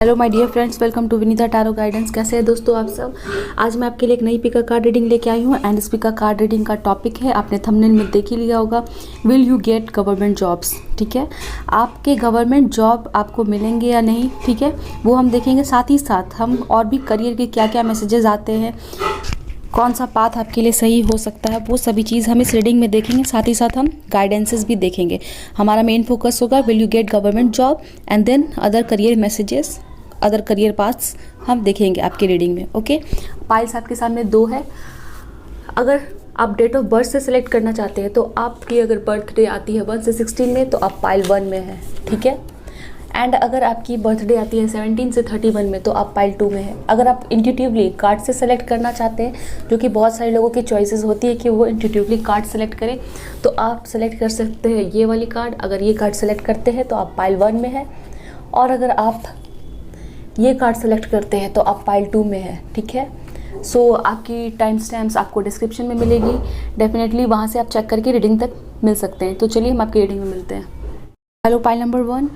Hello my dear friends, welcome to Vinita tarot guidance. कैसे हैं दोस्तों आप सब। आज मैं आपके लिए एक नई पिका कार्ड रीडिंग लेके आई हूँ एंड इस पिका कार्ड रीडिंग का टॉपिक है, आपने थंबनेल में देख ही लिया होगा, will you get government jobs. ठीक है, आपके गवर्नमेंट जॉब आपको मिलेंगे या नहीं, ठीक है, वो हम देखेंगे। साथ ही साथ हम और भी करियर के क्या क्या मैसेजेस आते हैं, कौन सा पाथ आपके लिए सही हो सकता है, वो सभी चीज़ हम इस रीडिंग में देखेंगे। साथ ही साथ हम गाइडेंसेस भी देखेंगे। हमारा मेन फोकस होगा will you get government job and then other career messages, other career paths हम देखेंगे आपकी रीडिंग में। ओके, पाइल्स आपके सामने दो है। अगर आप डेट ऑफ बर्थ से सिलेक्ट करना चाहते हैं तो आपकी अगर बर्थडे आती है 1 से 16 में तो आप पाइल 1 में है, ठीक है। एंड अगर आपकी बर्थडे आती है 17 से 31 में तो आप पाइल 2 में है। अगर आप इंट्यूटिवली कार्ड से सेलेक्ट करना चाहते हैं, जो कि बहुत सारे लोगों की चॉइसेस होती है कि वो इंट्यूटिवली कार्ड सेलेक्ट करें, तो आप सेलेक्ट कर सकते हैं ये वाली कार्ड। अगर ये कार्ड सेलेक्ट करते हैं तो आप पाइल 1 में है, और अगर आप ये कार्ड सेलेक्ट करते हैं तो आप पाइल 2 में है, ठीक है। सो आपकी टाइम स्टैम्प्स आपको डिस्क्रिप्शन में मिलेगी, डेफिनेटली वहाँ से आप चेक करके रीडिंग तक मिल सकते हैं। तो चलिए हम आपकी रीडिंग में मिलते हैं। हेलो पाइल नंबर 1,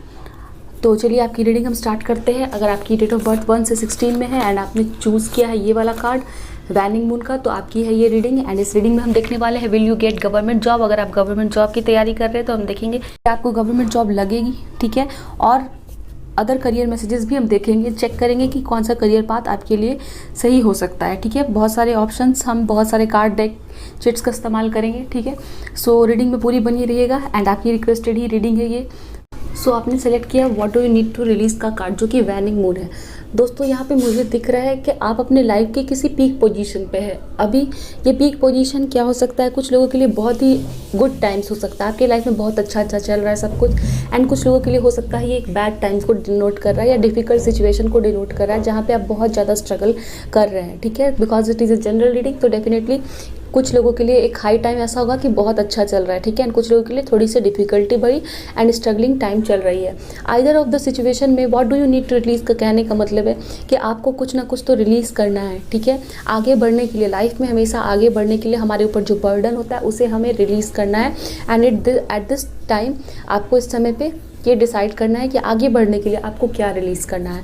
तो चलिए आपकी रीडिंग हम स्टार्ट करते हैं। अगर आपकी डेट ऑफ बर्थ 1 से 16 में है एंड आपने चूज़ किया है ये वाला कार्ड वैनिंग मून का, तो आपकी है ये रीडिंग। एंड इस रीडिंग में हम देखने वाले हैं will you get government job. अगर आप गवर्नमेंट जॉब की तैयारी कर रहे हैं तो हम देखेंगे कि आपको गवर्नमेंट जॉब लगेगी, ठीक है। और अदर करियर मैसेजेस भी हम देखेंगे, चेक करेंगे कि कौन सा करियर पाथ आपके लिए सही हो सकता है, ठीक है। बहुत सारे ऑप्शंस, हम बहुत सारे कार्ड डेक चिट्स का इस्तेमाल करेंगे, ठीक है। सो रीडिंग में पूरी बनी रहिएगा एंड आपकी रिक्वेस्टेड ही रीडिंग है ये। सो आपने सेलेक्ट किया what do you need to release का कार्ड, जो कि वैनिंग मून है। दोस्तों यहाँ पे मुझे दिख रहा है कि आप अपने लाइफ के किसी पीक पोजीशन पे है अभी। ये पीक पोजीशन क्या हो सकता है, कुछ लोगों के लिए बहुत ही गुड टाइम्स हो सकता है, आपके लाइफ में बहुत अच्छा चल रहा है सब कुछ। एंड कुछ लोगों के लिए हो सकता है ये एक बैड टाइम्स को डिनोट कर रहा है या डिफिकल्ट सिचुएशन को डिनोट कर रहा है, जहाँ पे आप बहुत ज़्यादा स्ट्रगल कर रहे हैं, ठीक है। Because it is a general reading, तो डेफिनेटली कुछ लोगों के लिए एक हाई टाइम ऐसा होगा कि बहुत अच्छा चल रहा है, ठीक है। एंड कुछ लोगों के लिए थोड़ी सी डिफिकल्टी भरी एंड स्ट्रगलिंग टाइम चल रही है। आइदर ऑफ द सिचुएशन में what do you need to release का कहने का मतलब है कि आपको कुछ ना कुछ तो रिलीज़ करना है, ठीक है। आगे बढ़ने के लिए, लाइफ में हमेशा आगे बढ़ने के लिए हमारे ऊपर जो बर्डन होता है उसे हमें रिलीज़ करना है। एंड एट दिस टाइम आपको इस समय पे ये डिसाइड करना है कि आगे बढ़ने के लिए आपको क्या रिलीज़ करना है।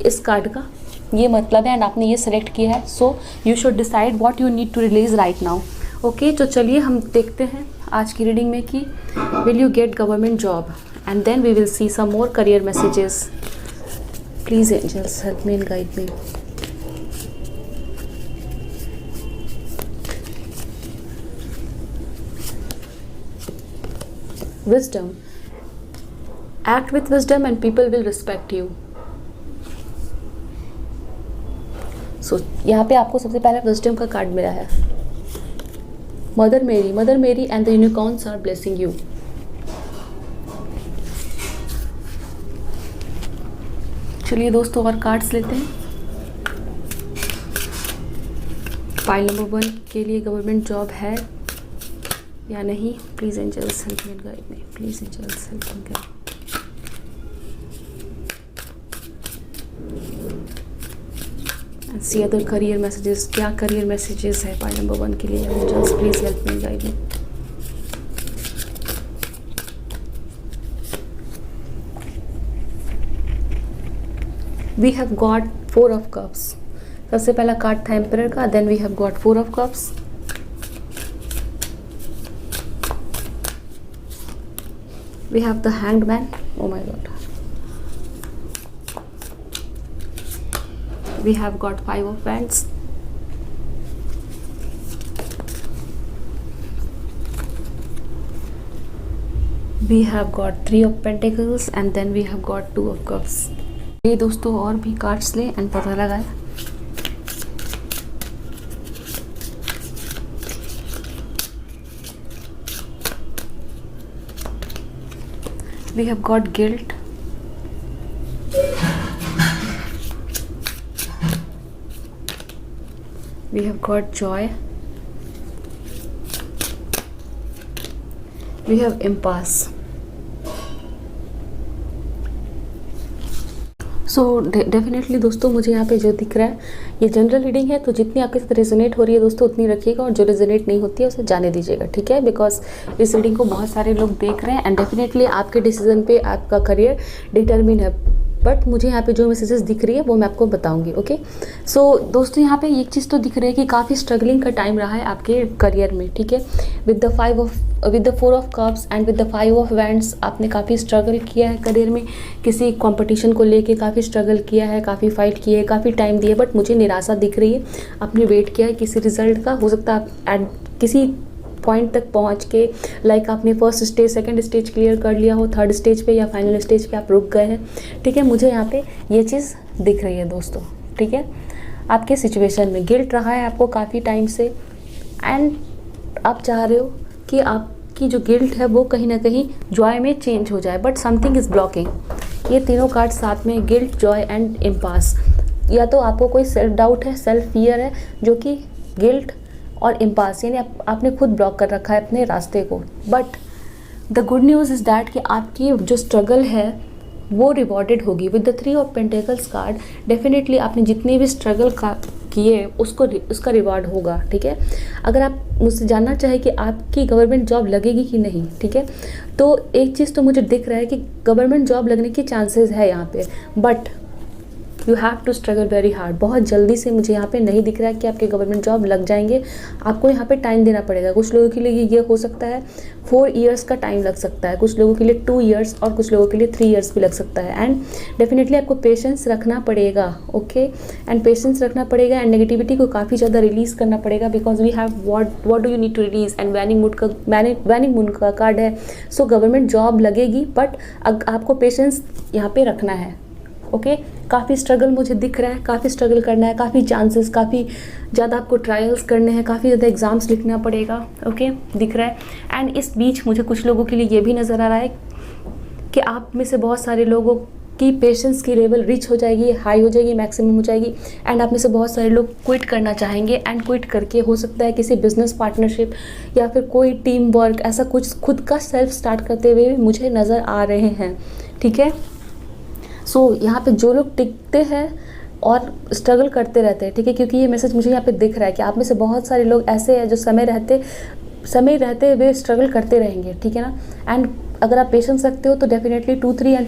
इस कार्ड का ये मतलब है एंड आपने ये सेलेक्ट किया है, so you should decide what you need to release right now. Okay, तो चलिए हम देखते हैं आज की रीडिंग में कि will you get government job and then we will see some more career messages. Please angels help me and guide me. Wisdom. Act with wisdom and people will respect you. So, यहाँ पे आपको सबसे पहले wisdom का card मिला है। Mother Mary and the unicorns are blessing you. चलिए दोस्तों और कार्ड्स लेते हैं। फाइल नंबर 1 के लिए गवर्नमेंट जॉब है या नहीं, please angels help me and guide me, please angels help me guide. See other career messages, क्या करियर मैसेजेस है फाइल नंबर 1 के लिए। Angels please help me guide me. We have got 4 of cups. सबसे पहला card था emperor का, then we have got 4 of cups. We have the hanged man. Oh my god. We have got 5 of wands. We have got 3 of pentacles and then we have got 2 of cups. ये दोस्तों और भी cards लें and पता लगाए। We have got guilt. We have got joy. We have impasse. So definitely दोस्तों मुझे यहाँ पे जो दिख रहा है ये जनरल रीडिंग है, तो जितनी आपके साथ रेजोनेट हो रही है दोस्तों उतनी रखिएगा, और जो रेजोनेट नहीं होती है उसे जाने दीजिएगा, ठीक है। बिकॉज इस रीडिंग को बहुत सारे लोग देख रहे हैं एंड डेफिनेटली आपके डिसीजन पे आपका करियर डिटरमिन है। बट मुझे यहाँ पे जो मैसेजेस दिख रही है वो मैं आपको बताऊंगी। ओके, सो दोस्तों यहाँ पे एक चीज़ तो दिख रही है कि काफ़ी स्ट्रगलिंग का टाइम रहा है आपके करियर में, ठीक है। With the 4 of cups and with the 5 of wands आपने काफ़ी स्ट्रगल किया है करियर में, किसी कंपटीशन को लेके काफ़ी स्ट्रगल किया है, काफ़ी फाइट की है, काफ़ी टाइम दिया, बट मुझे निराशा दिख रही है। आपने वेट किया है किसी रिजल्ट का, हो सकता है आप एट किसी पॉइंट तक पहुंच के लाइक आपने first stage, second stage clear कर लिया हो, थर्ड स्टेज पे या फाइनल स्टेज पे आप रुक गए हैं, ठीक है। मुझे यहाँ पे ये चीज़ दिख रही है दोस्तों, ठीक है। आपके सिचुएशन में गिल्ट रहा है आपको काफ़ी टाइम से, एंड आप चाह रहे हो कि आपकी जो गिल्ट है वो कहीं ना कहीं जॉय में चेंज हो जाए, बट समथिंग इज़ ब्लॉकिंग। ये तीनों कार्ड साथ में, गिल्ट, जॉय एंड इम्पास। या तो आपको कोई सेल्फ डाउट है, सेल्फ फियर है, जो कि गिल्ट और इम्पास, यानी आपने खुद ब्लॉक कर रखा है अपने रास्ते को। But the good news is that कि आपकी जो स्ट्रगल है वो रिवॉर्डेड होगी with the 3 of pentacles card. Definitely आपने जितने भी स्ट्रगल किए उसका रिवॉर्ड होगा, ठीक है। अगर आप मुझसे जानना चाहें कि आपकी गवर्नमेंट जॉब लगेगी कि नहीं, ठीक है, तो एक चीज़ तो मुझे दिख रहा है कि गवर्नमेंट जॉब लगने की चांसेस है यहाँ पे, but you have to struggle very hard. बहुत जल्दी से मुझे यहाँ पे नहीं दिख रहा है कि आपके गवर्नमेंट जॉब लग जाएंगे। आपको यहाँ पे टाइम देना पड़ेगा। कुछ लोगों के लिए ये हो सकता है 4 इयर्स का टाइम लग सकता है, कुछ लोगों के लिए 2 इयर्स और कुछ लोगों के लिए 3 इयर्स भी लग सकता है। एंड डेफिनेटली आपको पेशेंस रखना पड़ेगा, ओके, एंड पेशेंस रखना पड़ेगा एंड नेगेटिविटी को काफ़ी ज़्यादा रिलीज़ करना पड़ेगा, because we have what do you need to release. And waning moon का कार्ड है। सो गवर्नमेंट जॉब लगेगी, बट आपको पेशेंस यहाँ पे रखना है, ओके। काफ़ी स्ट्रगल मुझे दिख रहा है, काफ़ी स्ट्रगल करना है, काफ़ी चांसेस, काफ़ी ज़्यादा आपको ट्रायल्स करने हैं, काफ़ी ज़्यादा एग्ज़ाम्स लिखना पड़ेगा, ओके, दिख रहा है। एंड इस बीच मुझे कुछ लोगों के लिए ये भी नज़र आ रहा है कि आप में से बहुत सारे लोगों की पेशेंस की लेवल रिच हो जाएगी, हाई हो जाएगी, मैक्सिमम हो जाएगी, एंड आप में से बहुत सारे लोग क्विट करना चाहेंगे। एंड क्विट करके हो सकता है किसी बिजनेस पार्टनरशिप या फिर कोई टीम वर्क, ऐसा कुछ खुद का सेल्फ स्टार्ट करते हुए मुझे नज़र आ रहे हैं, ठीक है। सो यहाँ पे जो लोग टिकते हैं और स्ट्रगल करते रहते हैं, ठीक है, क्योंकि ये मैसेज मुझे यहाँ पे दिख रहा है कि आप में से बहुत सारे लोग ऐसे हैं जो समय रहते हुए स्ट्रगल करते रहेंगे, ठीक है ना। एंड अगर आप पेशेंस रखते हो तो डेफिनेटली 2, 3 एंड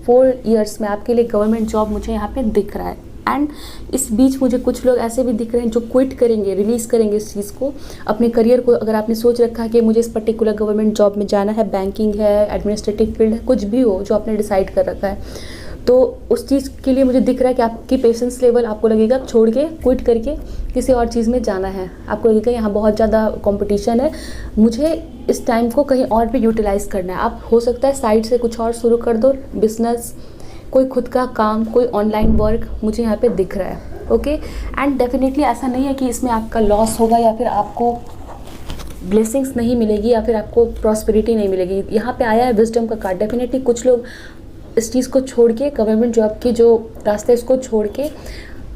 4 ईयर्स में आपके लिए गवर्नमेंट जॉब मुझे यहाँ पे दिख रहा है। एंड इस बीच मुझे कुछ लोग ऐसे भी दिख रहे हैं जो क्विट करेंगे, रिलीज़ करेंगे इस चीज़ को, अपने करियर को। अगर आपने सोच रखा है कि मुझे इस पर्टिकुलर गवर्नमेंट जॉब में जाना है, बैंकिंग है, एडमिनिस्ट्रेटिव फील्ड है, कुछ भी हो जो आपने डिसाइड कर रखा है, तो उस चीज़ के लिए मुझे दिख रहा है कि आपकी पेशेंस लेवल, आपको लगेगा छोड़ के, क्विट करके किसी और चीज़ में जाना है। आपको लगेगा यहाँ बहुत ज़्यादा कंपटीशन है, मुझे इस टाइम को कहीं और भी यूटिलाइज़ करना है। आप हो सकता है साइड से कुछ और शुरू कर दो, बिजनेस, कोई खुद का काम, कोई ऑनलाइन वर्क, मुझे यहाँ पे दिख रहा है, ओके। एंड डेफिनेटली ऐसा नहीं है कि इसमें आपका लॉस होगा या फिर आपको ब्लेसिंग्स नहीं मिलेगी या फिर आपको प्रॉस्पेरिटी नहीं मिलेगी। यहाँ पे आया है विजडम का कार्ड। डेफिनेटली कुछ लोग इस चीज़ को छोड़ के, गवर्नमेंट जॉब के जो रास्ते हैं इसको छोड़ के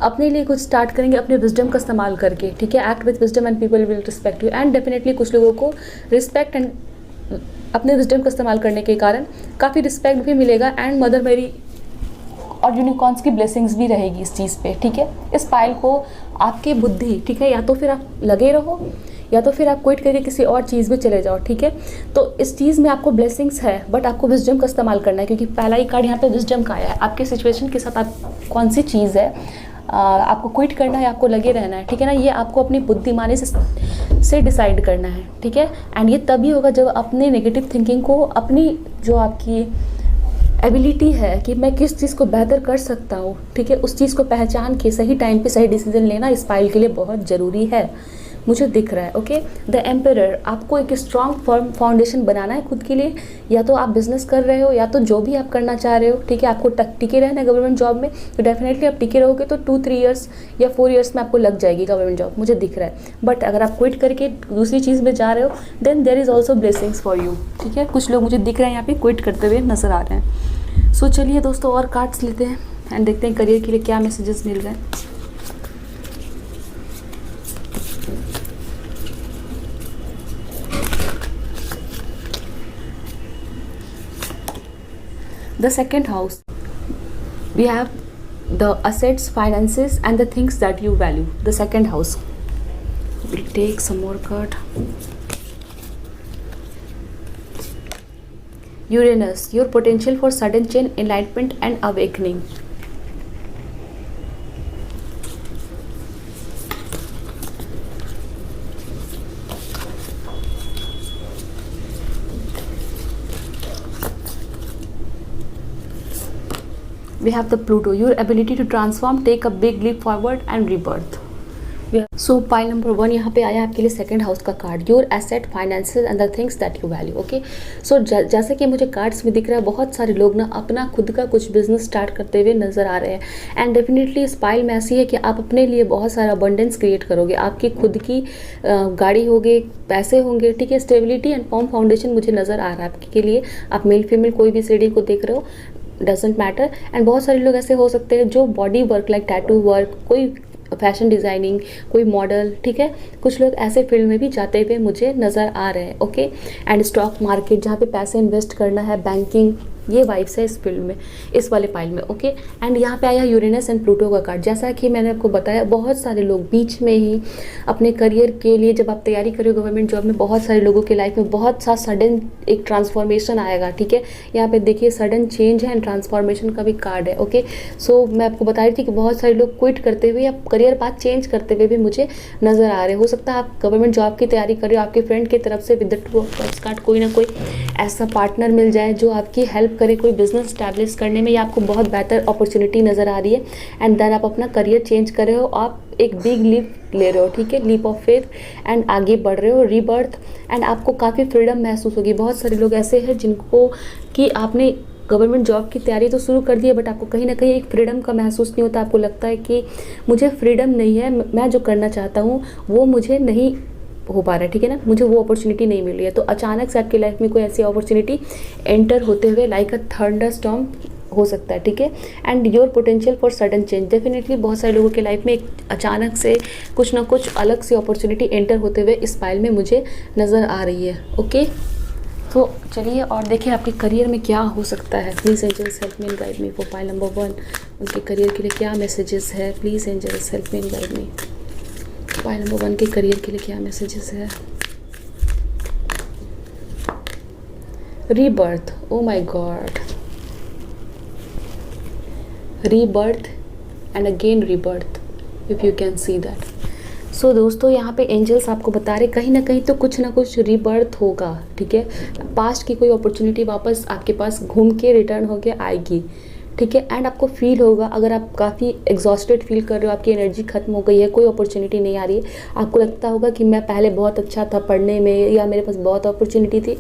अपने लिए कुछ स्टार्ट करेंगे, अपने विजडम का इस्तेमाल करके, ठीक है। Act with wisdom and people will respect you. And definitely कुछ लोगों को रिस्पेक्ट एंड अपने विजडम का इस्तेमाल करने के कारण काफ़ी रिस्पेक्ट भी मिलेगा एंड मदर मेरी और यूनिकॉर्न्स की ब्लेसिंग्स भी रहेगी इस चीज़ पे, ठीक है। इस पाइल को आपकी बुद्धि, ठीक है, या तो फिर आप लगे रहो या तो फिर आप क्विट करके किसी और चीज़ में चले जाओ, ठीक है। तो इस चीज़ में आपको ब्लेसिंग्स है, बट आपको विजडम का इस्तेमाल करना है, क्योंकि पहला ही कार्ड यहाँ पे विजडम का आया है। आपके सिचुएशन के साथ आप कौन सी चीज़ है, आपको क्विट करना है, आपको लगे रहना है, ठीक है ना। ये आपको अपनी बुद्धिमानी से डिसाइड करना है, ठीक है। एंड ये तभी होगा जब अपने नेगेटिव थिंकिंग को, अपनी जो आपकी एबिलिटी है कि मैं किस चीज़ को बेहतर कर सकता हूँ, ठीक है, उस चीज़ को पहचान के सही टाइम पे सही डिसीजन लेना इस फाइल के लिए बहुत ज़रूरी है, मुझे दिख रहा है, ओके। द एम्परर, आपको एक स्ट्रॉन्ग फर्म फाउंडेशन बनाना है खुद के लिए, या तो आप बिजनेस कर रहे हो या तो जो भी आप करना चाह रहे हो, ठीक है। आपको टिके रहना है गवर्नमेंट जॉब में, तो डेफिनेटली आप टिके रहोगे तो 2, 3 ईयर्स या 4 ईयर्स में आपको लग जाएगी गवर्नमेंट जॉब, मुझे दिख रहा है। बट अगर आप क्विट करके दूसरी चीज़ में जा रहे हो, then there is also blessings for you, ठीक है। कुछ लोग मुझे दिख रहे हैं यहाँ पे क्विट करते हुए नजर आ रहे हैं। सो चलिए दोस्तों और कार्ड्स लेते हैं एंड देखते हैं करियर के लिए क्या मैसेजेस मिल रहे हैं। The second house, we have the assets, finances and the things that you value. The second house. We'll take some more card. Uranus, your potential for sudden change, enlightenment and awakening. We have the Pluto, your ability to transform, take a big leap forward and rebirth. So pile number 1 यहाँ पे आया आपके लिए second house का card, your asset, financial and the things that you value. Okay, so जैसे कि मुझे cards में दिख रहा है, बहुत सारे लोग ना अपना खुद का कुछ बिजनेस स्टार्ट करते हुए नजर आ रहे हैं। एंड डेफिनेटली इस पाइल में ऐसी है कि आप अपने लिए बहुत सारा अबंडेंस क्रिएट करोगे, आपकी खुद की गाड़ी होगी, पैसे होंगे, ठीक है। स्टेबिलिटी एंड फॉर्म फाउंडेशन मुझे नज़र आ रहा है आपके लिए। आप मेल फीमेल कोई भी सीढ़ी को देख रहे हो, डजेंट मैटर। एंड बहुत सारे लोग ऐसे हो सकते हैं जो body work like tattoo work, कोई फैशन डिज़ाइनिंग, कोई मॉडल, ठीक है। कुछ लोग ऐसे फील्ड में भी जाते हुए मुझे नज़र आ रहे हैं। ओके, एंड स्टॉक मार्केट जहाँ पे पैसे इन्वेस्ट करना है, बैंकिंग, ये वाइब्स है इस फील्ड में, इस वाले पाइल में। ओके, एंड यहाँ पे आया यूरेनस एंड प्लूटो का कार्ड। जैसा कि मैंने आपको बताया, बहुत सारे लोग बीच में ही अपने करियर के लिए जब आप तैयारी करो गवर्नमेंट जॉब में, बहुत सारे लोगों के लाइफ में बहुत सा सडन एक ट्रांसफॉर्मेशन आएगा, ठीक है। यहाँ पे देखिए सडन चेंज है एंड ट्रांसफॉर्मेशन का भी कार्ड है। ओके, सो मैं आपको बता रही थी कि बहुत सारे लोग क्विट करते हुए या करियर पाथ चेंज करते हुए भी मुझे नज़र आ रहे हैं। हो सकता है आप गवर्नमेंट जॉब की तैयारी कर रहे हो, आपके फ्रेंड की तरफ से with the two of cups card कोई ना कोई ऐसा पार्टनर मिल जाए जो आपकी हेल्प करे कोई बिजनेस स्टैब्लिश करने में, या आपको बहुत बेहतर अपॉर्चुनिटी नज़र आ रही है। एंड देन आप अपना करियर चेंज कर रहे हो, आप एक बिग लीप ले रहे हो, ठीक है, लीप ऑफ फेथ, एंड आगे बढ़ रहे हो, रीबर्थ। एंड आपको काफ़ी फ्रीडम महसूस होगी। बहुत सारे लोग ऐसे हैं जिनको कि आपने गवर्नमेंट जॉब की तैयारी तो शुरू कर दी है, बट आपको कहीं ना कहीं एक फ्रीडम का महसूस नहीं होता। आपको लगता है कि मुझे फ्रीडम नहीं है, मैं जो करना चाहता हूँ वो मुझे नहीं हो पा रहा है, ठीक है ना, मुझे वो अपॉर्चुनिटी नहीं मिल रही है। तो अचानक से आपकी लाइफ में कोई ऐसी अपॉर्चुनिटी एंटर होते हुए लाइक अ थंडर स्टॉर्म हो सकता है, ठीक है। And your potential for sudden change, definitely बहुत सारे लोगों के लाइफ में एक अचानक से कुछ ना कुछ अलग सी अपॉर्चुनिटी एंटर होते हुए इस पाइल में मुझे नज़र आ रही है। ओके, तो चलिए और देखिए आपके करियर में क्या हो सकता है। Please angels help me and guide me for pile number 1, उनके करियर के लिए क्या मैसेजेस है। Please angels help me and guide me. Pile number 1 के करियर के लिए क्या मैसेजेस है। Rebirth, oh my god, rebirth and again rebirth, if you can see that. So दोस्तों, यहाँ पे एंजल्स आपको बता रहे कहीं ना कहीं तो कुछ ना कुछ रीबर्थ होगा, ठीक है। पास्ट की कोई अपॉर्चुनिटी वापस आपके पास घूम के रिटर्न होके आएगी, ठीक है। एंड आपको फील होगा, अगर आप काफ़ी एग्जॉस्टेड फील कर रहे हो, आपकी एनर्जी खत्म हो गई है, कोई अपॉर्चुनिटी नहीं आ रही है, आपको लगता होगा कि मैं पहले बहुत अच्छा था पढ़ने में या मेरे पास बहुत अपॉर्चुनिटी थी,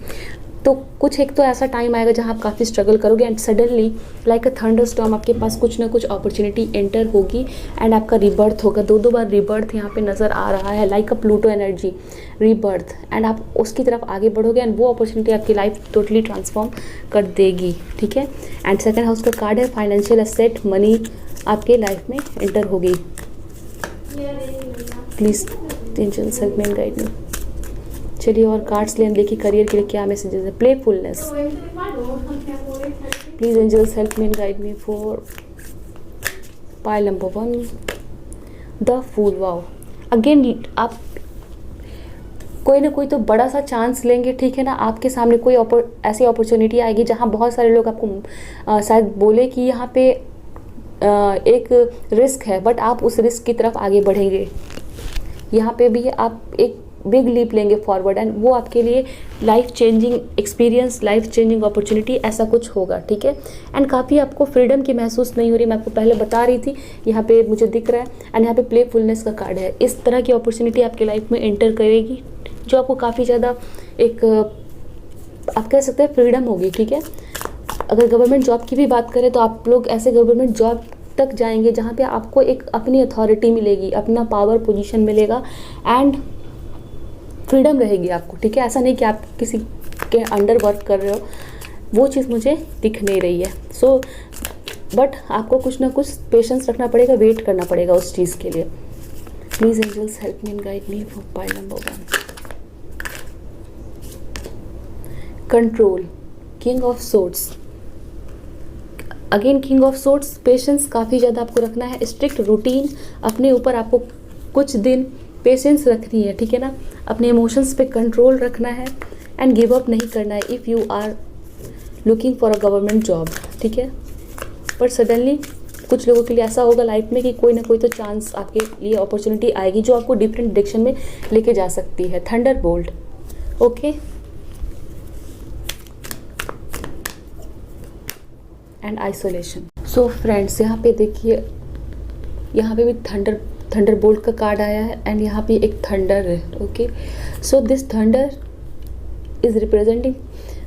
तो कुछ एक तो ऐसा टाइम आएगा जहाँ आप काफ़ी स्ट्रगल करोगे and suddenly like a thunder storm आपके पास कुछ ना कुछ अपॉर्चुनिटी एंटर होगी एंड आपका रिबर्थ होगा। दो बार रिबर्थ यहाँ पे नज़र आ रहा है, like a Pluto energy, rebirth. And आप उसकी तरफ आगे बढ़ोगे एंड वो अपॉर्चुनिटी आपकी लाइफ टोटली ट्रांसफॉर्म कर देगी, ठीक है। एंड सेकेंड हाउस का कार्ड है फाइनेंशियल एसेट, मनी आपके लाइफ में एंटर होगी। Please angels help me and guide me. चलिए और कार्ड्स लें, देखिए करियर के लिए क्या मैसेजेस है। Playfulness, please angels help me and guide me for pile number 1, the fool. Wow, again आप कोई ना कोई तो बड़ा सा चांस लेंगे, ठीक है ना। आपके सामने कोई ऐसी अपॉर्चुनिटी आएगी जहाँ बहुत सारे लोग आपको शायद बोले कि यहाँ पे एक रिस्क है, बट आप उस रिस्क की तरफ आगे बढ़ेंगे। यहाँ पे भी आप एक बिग लीप लेंगे फॉरवर्ड एंड वो आपके लिए life changing experience, life changing opportunity ऐसा कुछ होगा, ठीक है। एंड काफ़ी आपको फ्रीडम की महसूस नहीं हो रही, मैं आपको पहले बता रही थी, यहाँ पे मुझे दिख रहा है। एंड यहाँ पे प्लेफुलनेस का कार्ड है। इस तरह की अपॉर्चुनिटी आपके लाइफ में एंटर करेगी जो आपको काफ़ी ज़्यादा एक आप कह सकते हैं फ्रीडम होगी, ठीक है। अगर गवर्नमेंट जॉब की भी बात करें तो आप लोग ऐसे गवर्नमेंट जॉब तक जाएंगे जहाँ पे आपको एक अपनी अथॉरिटी मिलेगी, अपना पावर पोजीशन मिलेगा एंड फ्रीडम रहेगी आपको, ठीक है। ऐसा नहीं कि आप किसी के अंडर वर्क कर रहे हो, वो चीज़ मुझे दिख नहीं रही है। सो बट आपको कुछ ना कुछ पेशेंस रखना पड़ेगा, वेट करना पड़ेगा उस चीज़ के लिए। Please angels help me and guide me for pile number 1, control, king of swords. Again king of swords, patience काफ़ी ज़्यादा आपको रखना है, स्ट्रिक्ट रूटीन अपने ऊपर आपको कुछ दिन पेशेंस रखनी है, ठीक है ना। अपने इमोशंस पे कंट्रोल रखना है एंड गिव अप नहीं करना है। If you are looking for a government job, ठीक है। पर सडनली कुछ लोगों के लिए ऐसा होगा लाइफ में कि कोई ना कोई तो चांस आपके लिए अपॉर्चुनिटी आएगी जो आपको डिफरेंट डायरेक्शन में लेके जा सकती है। Thunderbolt, okay. And isolation. So friends, यहाँ पे देखिए, यहाँ पे भी थंडरबोल्ट का कार्ड आया है एंड यहाँ पे एक थंडर है, okay. So this thunder is representing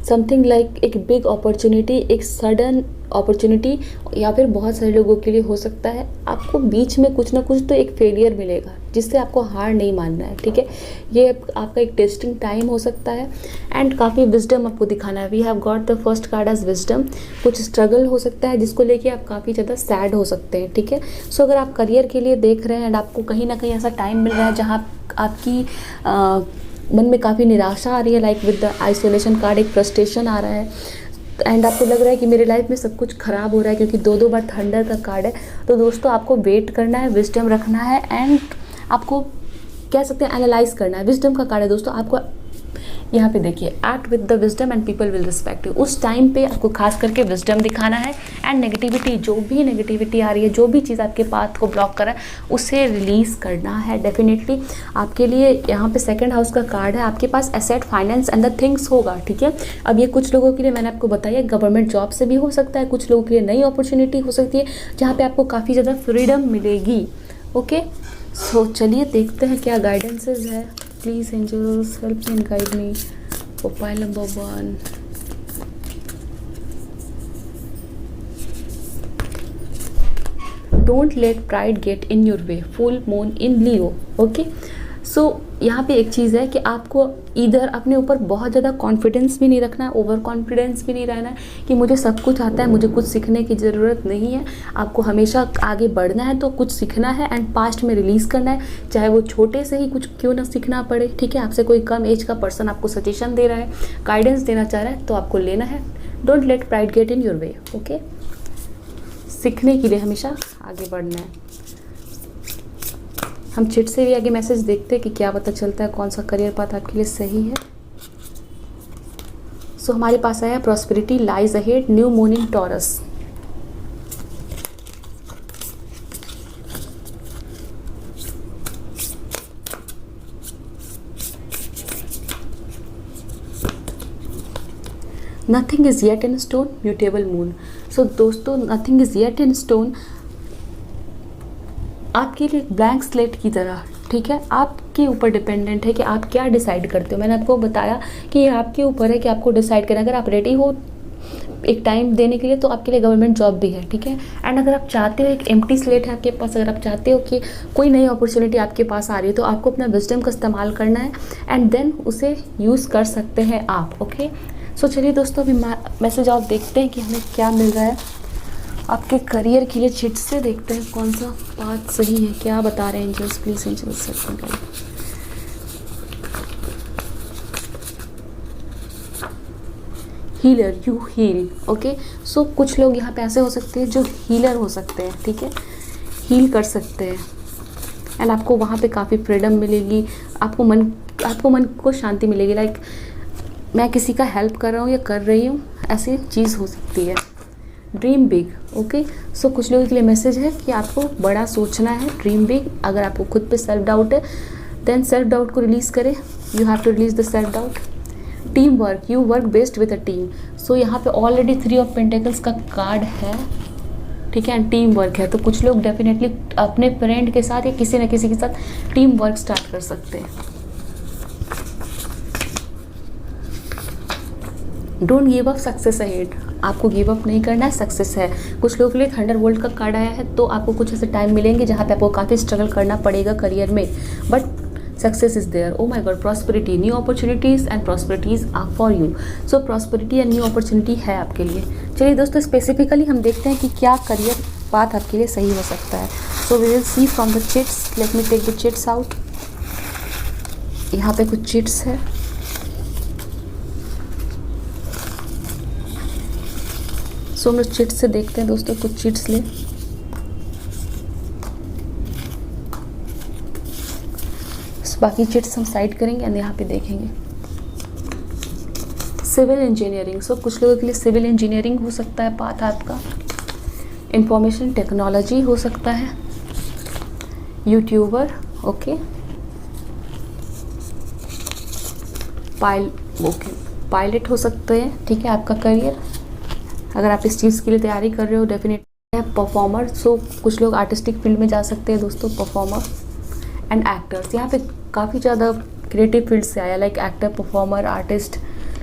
something like एक बिग अपॉर्चुनिटी, एक सडन अपॉर्चुनिटी, या फिर बहुत सारे लोगों के लिए हो सकता है आपको बीच में कुछ ना कुछ तो एक फेलियर मिलेगा जिससे आपको हार नहीं मानना है, ठीक है। ये आपका एक टेस्टिंग टाइम हो सकता है एंड काफ़ी विजडम आपको दिखाना है। We have got the first card as wisdom. कुछ स्ट्रगल हो सकता है जिसको लेके आप काफ़ी ज़्यादा सैड हो सकते हैं, ठीक है। सो अगर आप करियर के लिए देख रहे हैं एंड आपको कहीं ना कहीं ऐसा टाइम मिल रहा है जहाँ आपकी मन में काफ़ी निराशा आ रही है, like with the isolation card एक फ्रस्ट्रेशन आ रहा है एंड आपको लग रहा है कि मेरे लाइफ में सब कुछ ख़राब हो रहा है क्योंकि दो बार थंडर का कार्ड है, तो दोस्तों आपको वेट करना है, विजडम रखना है एंड आपको कह सकते हैं एनालाइज करना है। विजडम का कार्ड है दोस्तों। आपको यहाँ पे देखिए, act with the wisdom and people will respect you. उस टाइम पे आपको खास करके विजडम दिखाना है एंड नेगेटिविटी, जो भी नेगेटिविटी आ रही है, जो भी चीज़ आपके पाथ को ब्लॉक कर रहा है, उसे रिलीज़ करना है। डेफिनेटली आपके लिए यहाँ पे सेकंड हाउस का कार्ड है। आपके पास asset, finance and the things होगा, ठीक है। अब ये कुछ लोगों के लिए मैंने आपको बताया गवर्नमेंट जॉब से भी हो सकता है, कुछ लोगों के लिए नई अपॉर्चुनिटी हो सकती है जहाँ पर आपको काफ़ी ज़्यादा फ्रीडम मिलेगी, ओके। सो चलिए देखते हैं क्या गाइडेंसेज है। Please angels help me and guide me for pile number 1. Don't let pride get in your way. Full moon in Leo. Okay. सो यहाँ पे एक चीज़ है कि आपको इधर अपने ऊपर बहुत ज़्यादा कॉन्फिडेंस भी नहीं रखना है, ओवर कॉन्फिडेंस भी नहीं रहना है कि मुझे सब कुछ आता है, मुझे कुछ सीखने की ज़रूरत नहीं है। आपको हमेशा आगे बढ़ना है तो कुछ सीखना है एंड पास्ट में रिलीज़ करना है, चाहे वो छोटे से ही कुछ क्यों ना सीखना पड़े, ठीक है। आपसे कोई कम एज का पर्सन आपको सजेशन दे रहा है, गाइडेंस देना चाह रहा है, तो आपको लेना है। Don't let pride get in your way, okay. सीखने के लिए हमेशा आगे बढ़ना है। हम चिट से भी आगे मैसेज देखते हैं कि क्या पता चलता है कौन सा करियर पाथ आपके लिए सही है। सो हमारे पास आया prosperity lies ahead, new moon in Taurus. Nothing is yet in stone, mutable moon. So दोस्तों, nothing is yet in stone आपके लिए ब्लैंक स्लेट की तरह, ठीक है। आपके ऊपर डिपेंडेंट है कि आप क्या डिसाइड करते हो। मैंने आपको बताया कि ये आपके ऊपर है कि आपको डिसाइड करना। अगर आप रेडी हो एक टाइम देने के लिए तो आपके लिए गवर्नमेंट जॉब भी है, ठीक है। एंड अगर आप चाहते हो, एक एम्प्टी स्लेट है आपके पास, अगर आप चाहते हो कि कोई नई अपॉर्चुनिटी आपके पास आ रही है तो आपको अपना विजडम का इस्तेमाल करना है एंड देन उसे यूज़ कर सकते हैं आप, ओके। सो चलिए दोस्तों, अभी मैसेज आप देखते हैं कि हमें क्या मिल रहा है आपके करियर के लिए। चिट से देखते हैं कौन सा पाथ सही है, क्या बता रहे हैं angels. Please angels help me. Healer, you heal, okay. So कुछ लोग यहाँ पे ऐसे हो सकते हैं जो हीलर हो सकते हैं, ठीक है, हील कर सकते हैं एंड आपको वहाँ पे काफ़ी फ्रीडम मिलेगी। आपको मन को शांति मिलेगी, लाइक मैं किसी का हेल्प कर रहा हूँ या कर रही हूँ, ऐसी चीज़ हो सकती है। Dream big, okay. सो कुछ लोगों के लिए मैसेज है कि आपको बड़ा सोचना है, ड्रीम बिग। अगर आपको खुद पे सेल्फ डाउट है देन सेल्फ डाउट को रिलीज़ करें। You have to release the self doubt. Team work, you work best with a team. So यहाँ पे ऑलरेडी 3 ऑफ पेंटिकल्स का कार्ड है, ठीक है, एंड टीम वर्क है। तो कुछ लोग डेफिनेटली अपने फ्रेंड के साथ या किसी न किसी के साथ टीम वर्क स्टार्ट कर सकते हैं। Don't give up, success ahead. आपको गिव अप नहीं करना है, सक्सेस है। कुछ लोगों के लिए थंडरबोल्ट का कार्ड आया है, तो आपको कुछ ऐसे टाइम मिलेंगे जहाँ पे आपको काफ़ी स्ट्रगल करना पड़ेगा करियर में, but success is there. Oh my god, prosperity, new opportunities and prosperities are for you. So prosperity and new opportunity है आपके लिए। चलिए दोस्तों, स्पेसिफिकली हम देखते हैं कि क्या करियर पाथ आपके लिए सही हो सकता है। So we will see from the chits. Let me take the chits out. यहाँ पे कुछ चिट्स है। सो हम लोग चिट्स से देखते हैं दोस्तों, कुछ चिट्स ले। बाकी चिट्स हम साइड करेंगे एंड यहाँ पे देखेंगे। सिविल इंजीनियरिंग, सो कुछ लोगों के लिए सिविल इंजीनियरिंग हो सकता है पाथ आपका। इंफॉर्मेशन टेक्नोलॉजी हो सकता है, यूट्यूबर, ओके, पायलट हो सकते हैं, ठीक है, आपका करियर अगर आप इस चीज़ के लिए तैयारी कर रहे हो डेफिनेटली है। परफॉर्मर, सो कुछ लोग आर्टिस्टिक फील्ड में जा सकते हैं दोस्तों, परफॉर्मर एंड एक्टर्स। यहाँ पे काफ़ी ज़्यादा क्रिएटिव फील्ड से आया, लाइक एक्टर, परफॉर्मर, आर्टिस्ट,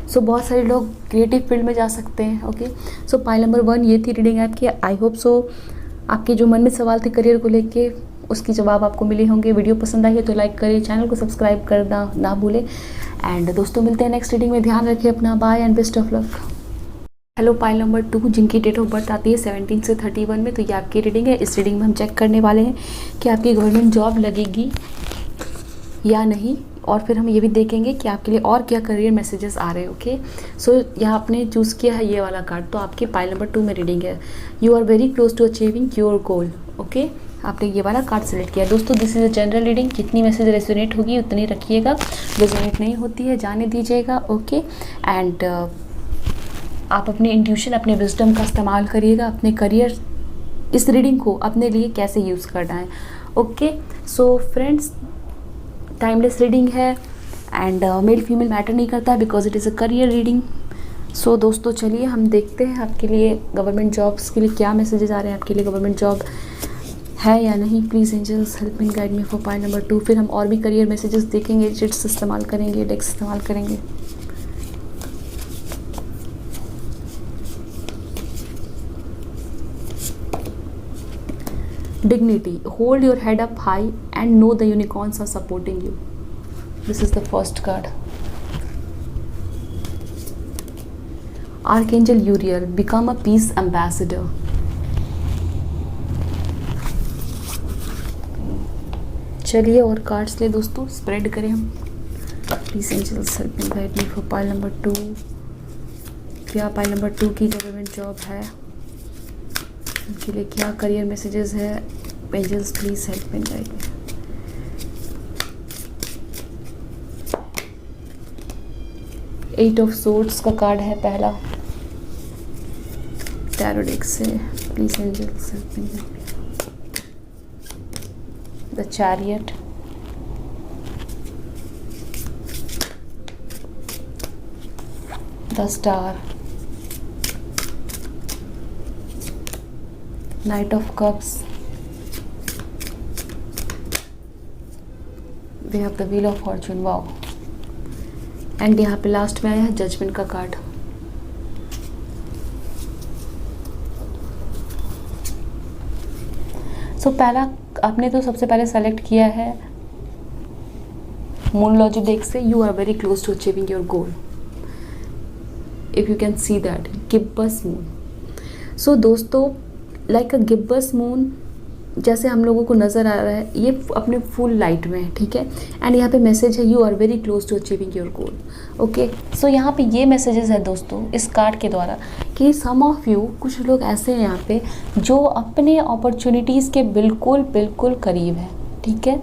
सो बहुत सारे लोग क्रिएटिव फील्ड में जा सकते हैं, ओके। सो पाइल नंबर 1 ये थी रीडिंग आपकी। आई होप सो आपके जो मन में सवाल थे करियर को लेके उसकी जवाब आपको मिले होंगे। वीडियो पसंद आई है तो लाइक करें, चैनल को सब्सक्राइब करना ना भूलें। एंड दोस्तों मिलते हैं नेक्स्ट रीडिंग में, ध्यान रखें अपना, bye and best of luck. Hello pile number 2 जिनकी डेट ऑफ बर्थ आती है 17 से 31 में, तो ये आपकी रीडिंग है। इस रीडिंग में हम चेक करने वाले हैं कि आपकी गवर्नमेंट जॉब लगेगी या नहीं, और फिर हम ये भी देखेंगे कि आपके लिए और क्या करियर मैसेजेस आ रहे हैं, ओके। सो यहाँ आपने चूज़ किया है ये वाला कार्ड, तो आपके पाइल नंबर 2 में रीडिंग है। You are very close to achieving your goal, okay. आपने ये वाला कार्ड सेलेक्ट किया दोस्तों। This is a general reading, कितनी मैसेज रेजोनेट होगी उतनी रखिएगा, रेजोनेट नहीं होती है जाने दीजिएगा, ओके। एंड आप अपने इंट्यूशन, अपने विजडम का इस्तेमाल करिएगा, अपने करियर, इस रीडिंग को अपने लिए कैसे यूज़ करना है, okay. So friends, timeless reading है एंड मेल फीमेल मैटर नहीं करता है because it is a career reading. So दोस्तों चलिए हम देखते हैं आपके लिए गवर्नमेंट जॉब्स के लिए क्या मैसेजेस आ रहे हैं, आपके लिए गवर्नमेंट जॉब है या नहीं। Please angels help and guide me for pile number 2। फिर हम और भी करियर मैसेजेस देखेंगे, चिट्स इस्तेमाल करेंगे, डेक्स इस्तेमाल करेंगे। Dignity, hold your head up high and know the unicorns are supporting you. This is the first card. Archangel Uriel, become a peace ambassador. चलिए और कार्ड्स ले दोस्तों, स्प्रेड करें हम। Please angels help and guide me for pile number 2। क्या pile number 2 की government job है, उनके लिए क्या करियर मैसेजेस है। Angels please help and guide me. Eight of swords का कार्ड है पहला टैरो डेक से। Please angels help and guide me. The chariot, the star, knight of cups, we have the wheel of fortune, wow. And यहाँ पे last में आया है judgement का कार्ड। सो पहला आपने तो सबसे पहले सेलेक्ट किया है मून लॉजिक डेक से, you are very close to achieving your goal, if you can see that gibbous moon. So दोस्तों लाइक अ गिब्बस मून जैसे हम लोगों को नज़र आ रहा है, ये अपने फुल लाइट में है, ठीक है। एंड यहाँ पे मैसेज है you are very close to achieving your goal, okay. So यहाँ पे ये मैसेजेस है दोस्तों इस कार्ड के द्वारा कि सम ऑफ यू, कुछ लोग ऐसे हैं यहाँ पे जो अपने अपॉर्चुनिटीज़ के बिल्कुल बिल्कुल करीब है, ठीक है।